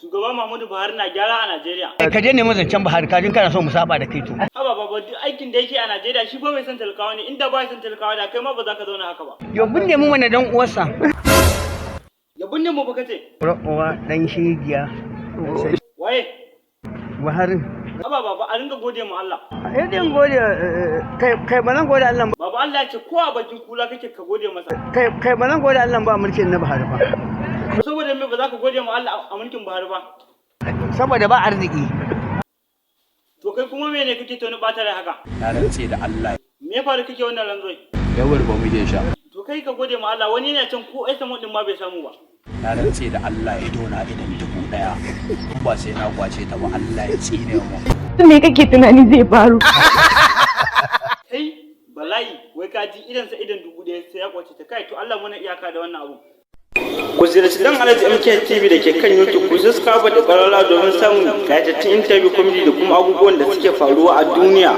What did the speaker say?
Shugaban Muhammadu Buhari na gyara a Najeriya. Ka je nemi zancen Buhari kajin kana so mu saba da kai to. Haba baba duk aikin da yake a Najeriya shi ba mai son talakawa ne inda ba son talakawa da kai ma ba za ka zauna haka ba. Yo binne mu mana dan uwarsa. Ya binne mu baka ce. Uwa dan shegiya. Waye? Buhari. Haba baba a ringa gode mu Allah. Eh din gode kai ba zan gode Allah ba. Baba Allah ya ce ko a bakin kula kake ka gode masa. Kai ba zan gode Allah ba mulkin na Buhari ba. Saboda me ba za ka gode mu Allah a mulkin Buhari ba? Saboda ba arziki. To kai kuma me ne kake toni bata da haka? Na rantse da Allah. Me ya faru kake wannan ranzoi? Yawar ba mu je sha. To kai ka gode mu Allah wani ne can ko ai samu din ma bai samu ba. Na rantse da Allah ido na idan 1000. Ba sai na kwace ta ba Allah ya tsine mu. Me kake tunani zai faru? Kai bala'i wai ka ji idan sa idan 1000 sai ya kwace ta kai to Allah muna iyaka da wannan abu. Ku ziyarci dan Alhaji MK TV da ke kan YouTube ku subscribe da ƙararrawa domin samun kayatattun interview comedy da kuma abubuwan da suke faruwa a duniya.